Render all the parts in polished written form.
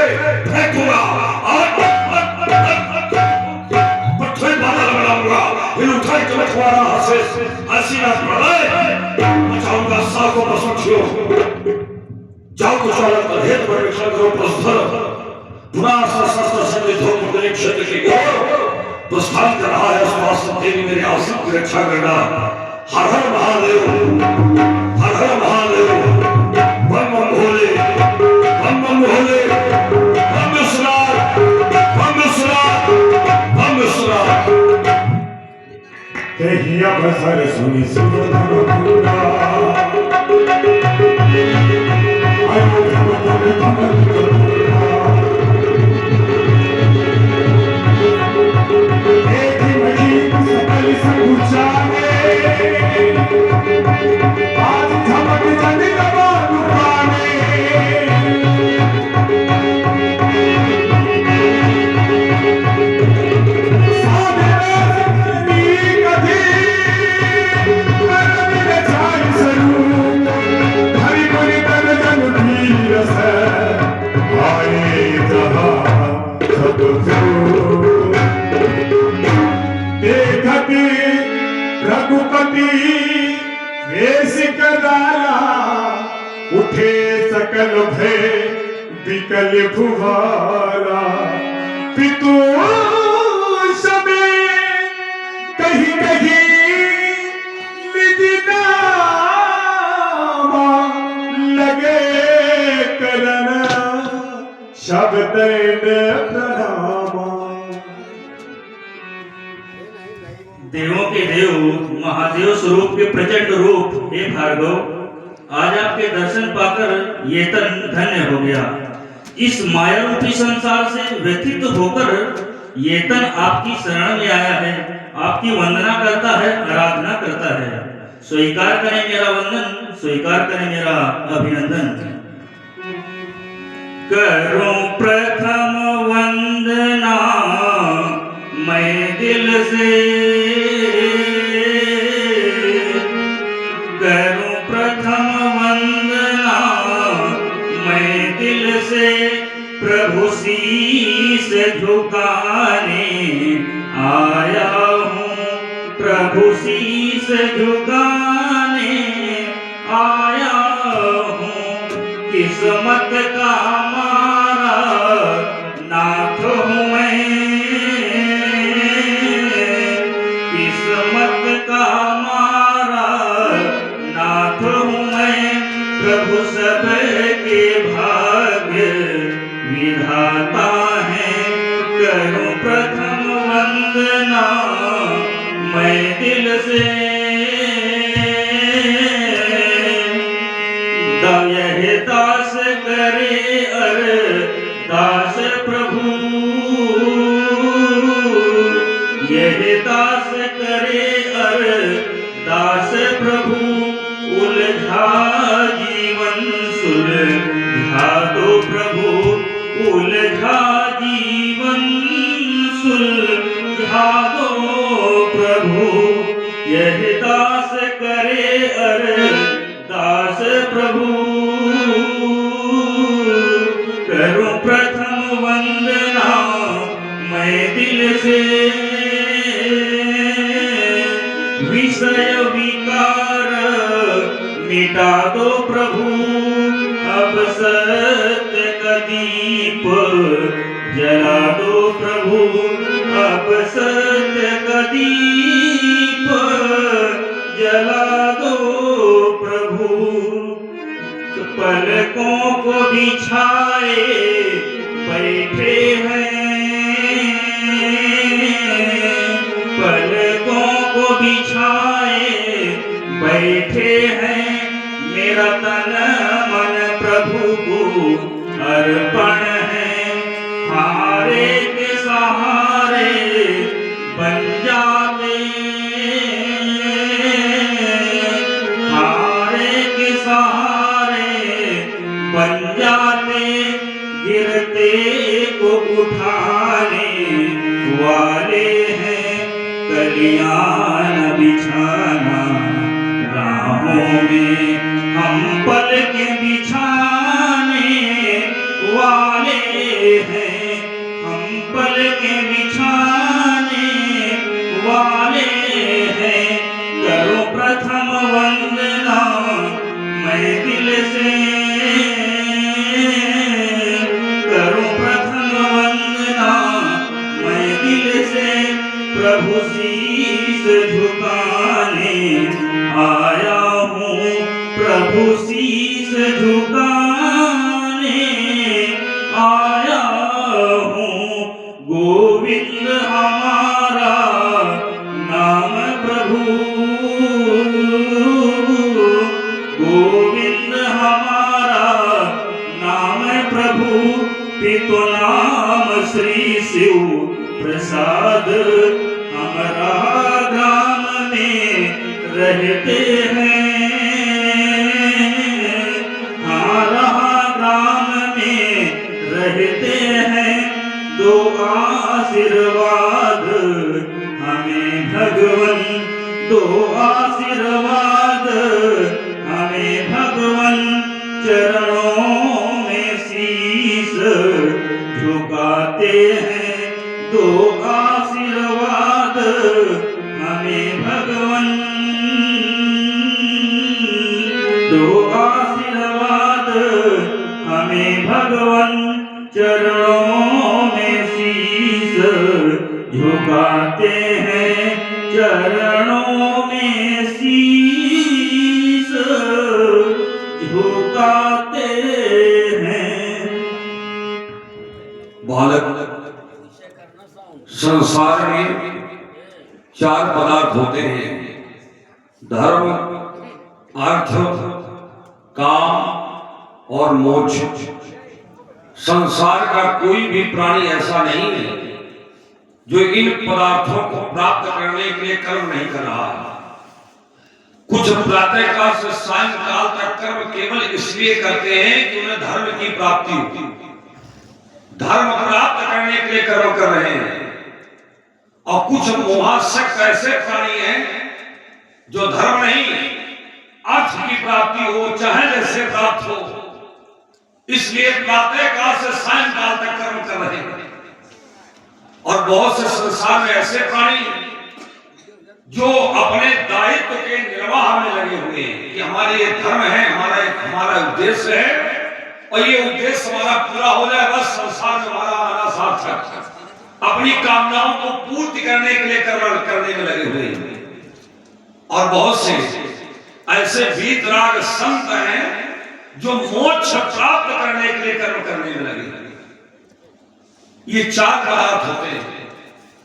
से फेंकूंगा और पत्थर बादल बनाऊंगा। फिर उठाई तो मैं तुम्हारा हसीना प्रलय मचाऊंगा। साखों पर पक्षियों जाओ तो चालक पर हेत पर रक्षा करो प्रस्थर पुनः शस्त्र संविधों मुद्रिक क्षेत्र की ओर प्रस्थान कर रहा है। स्वास्थ्य देवी मेरे आश्रम की रक्षा करना। हर हर महादेव, हर हर महादेव, बम बम भोले, बम बम भोले, बम विश्वनाथ, बम विश्वनाथ, बम विश्वनाथ। कहिया बसर सुनी सुरधुरा रघुपति वेश कराला उठे सकल भय विकल भुवारा। पितु सबे कहीं कहीं निज नामा लगे करन शब्द प्रणामा। देवों के देव महादेव स्वरूप के प्रचंड रूप हे भार्गव, आज आपके दर्शन पाकर ये तन धन्य हो गया। इस माया रूपी संसार से व्यथित होकर ये तन आपकी शरण में आया है, आपकी वंदना करता है, आराधना करता है। स्वीकार करें मेरा वंदन, स्वीकार करें मेरा अभिनंदन। करूं प्रथम वंदना मैं दिल से, करूं प्रथम वंदना मैं दिल से, प्रभु शीस झुकाने आया हूँ, प्रभु शीस झुकाने आया हूँ। किस्मत का मारा नाथ हूँ मैं, किस्मत का मारा नाथ हूँ मैं, प्रभु सबके भाग्य विधाता है। करूं प्रथम वंदना मैं दिल से, यह दास करे अरदास प्रभु, यह दास करे अरदास प्रभु। उलझा जीवन सुलझा दो प्रभु, उलझा जीवन सुलझा दो प्रभु। यह दास करे अरदास प्रभु। करूं प्रथम वंदना मैं दिल से, विषय विकार मिटा दो प्रभु। अब सत्य का दीप जला दो प्रभु, अब सत्य का दीप जला दो प्रभु। पलकों को बिछाए बैठे हैं, पलकों को बिछाए बैठे हैं। मेरा तन मन प्रभु को अर्पण है, हारे के सहारे बन जाते, हारे के सहारे बन जाते। गिरते को उठाने वाले हैं, कलियां न बिछाना राहों में, हम पल के बिछाने वाले प्रभु शीस झुकाने आया हूँ। गोविंद हमारा नाम प्रभु, गोविंद हमारा नाम प्रभु। पितु नाम श्री शिव प्रसाद, हमारा ग्राम में रहते हैं। हमारा ग्राम में रहते हैं। दो आशीर्वाद हमें भगवन, दो आशीर्वाद हमें भगवन। चरणों में शीस झुकाते हैं। दो आशीर्वाद हमें भगवन, दो आशीर्वाद हमें भगवन। चरणों में शीस झुकाते हैं। चरणों में शीस झुकाते हैं। बालक, संसार में चार पदार्थ होते हैं, धर्म, अर्थ, काम और मोक्ष। संसार का कोई भी प्राणी ऐसा नहीं है जो इन पदार्थों को प्राप्त करने के लिए कर्म नहीं कर रहा है। कुछ प्रातःकाल से सायंकाल तक कर्म केवल इसलिए करते हैं कि उन्हें धर्म की प्राप्ति हो। धर्म प्राप्त करने के लिए कर्म कर रहे हैं। और कुछ मोहासक्त ऐसे प्राणी हैं जो धर्म नहीं, अर्थ की प्राप्ति हो चाहे जैसे प्राप्त हो, इसलिए प्रातःकाल से सायंकाल तक कर्म कर रहे हैं। और बहुत से संसार में ऐसे प्राणी जो अपने दायित्व के निर्वाह में लगे हुए हैं कि हमारे ये धर्म है, हमारा उद्देश्य है, और ये उद्देश्य हमारा पूरा हो जाए, बस संसार में हमारा आना सार्थक। अपनी कामनाओं को पूर्ति करने के लिए कर्म करने में लगे हुए हैं। और बहुत से ऐसे वीतराग संत हैं जो मोक्ष प्राप्त करने के लिए कर्म करने में लगे। ये चार पदार्थ होते हैं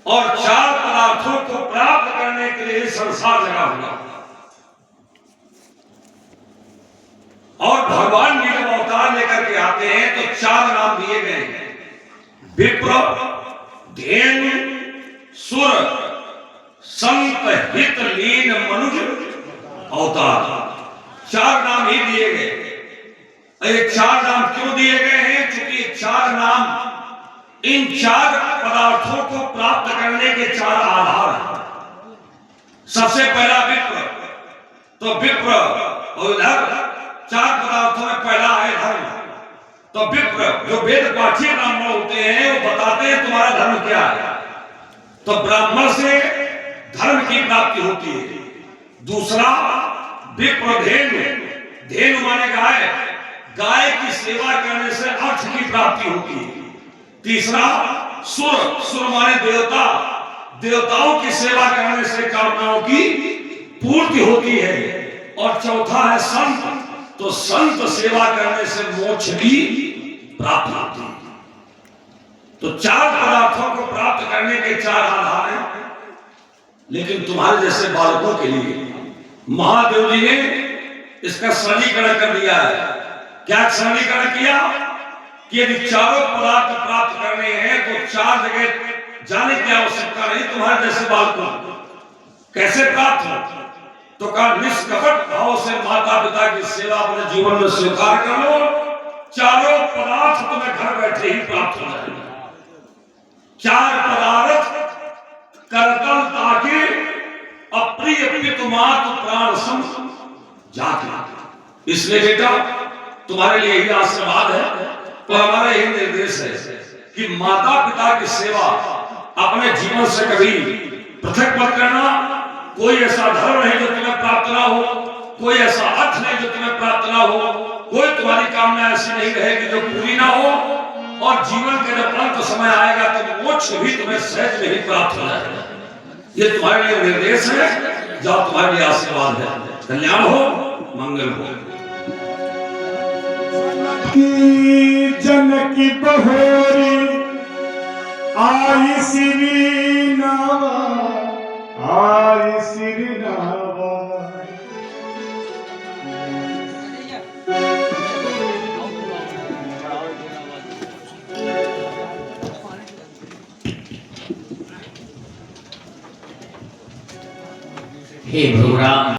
और चार पदार्थों को प्राप्त करने के लिए संसार लगा हुआ। और भगवान भी जब अवतार लेकर के आते हैं तो चार नाम दिए गए हैं, विप्र, धेनु, सुर, संत, हित, लीन, मनुज अवतार। चार नाम ही दिए गए। ये चार नाम क्यों दिए गए हैं? क्योंकि चार नाम इन चार पदार्थों को प्राप्त करने के चार आधार हैं। सबसे पहला विप्र, तो विप्र और धर्म, चार पदार्थों में पहला है धर्म। तो विप्र जो वेद पाठी ब्राह्मण होते हैं वो बताते हैं तुम्हारा धर्म क्या है। तो ब्राह्मण से धर्म की प्राप्ति होती है। दूसरा विप्र धेनु, धेनु माने गाय, गाय की सेवा करने से अर्थ की प्राप्ति होती है। तीसरा सुर, सुर माने देवता, देवताओं की सेवा करने से कामनाओं की पूर्ति होती है। और चौथा है संत, तो संत सेवा करने से मोक्ष की प्राप्ति होती है। तो चार पदार्थों को प्राप्त करने के चार आधार हैं। लेकिन तुम्हारे जैसे बालकों के लिए महादेव जी ने इसका सरलीकरण कर दिया है। क्या सरलीकरण किया कि यदि चारों पदार्थ प्राप्त करने हैं तो चार जगह जाने की आवश्यकता नहीं। तुम्हारे जैसे बालकों कैसे प्राप्त हो? तो कहा निष्कपट भाव से माता पिता की सेवा अपने जीवन में स्वीकार कर लो, चारों पदार्थ तुम्हें घर बैठे ही प्राप्त हो जाएंगे। चार पदार्थ करतल ताके अप्रिय पितु मातु प्राण सम जाके। इसलिए बेटा तुम्हारे लिए यही आशीर्वाद है और हमारा यही निर्देश है कि माता पिता की सेवा अपने जीवन से कभी पृथक मत करना। कोई ऐसा धर्म नहीं जो तुम्हें प्राप्त ना हो, कोई ऐसा अर्थ नहीं जो तुम्हें प्राप्त ना हो, कोई तुम्हारी कामना ऐसी नहीं रहेगी जो पूरी ना हो। और जीवन के जब अंत समय आएगा तो मोक्ष भी तुम्हें सहज में ही प्राप्त हो जाएगा। ये तुम्हारे लिए निर्देश है, जाओ तुम्हारे लिए आशीर्वाद है। कल्याण हो, मंगल हो। की जनक बहोरी आई श्री नावा, आई श्री नावा। हे भगवान।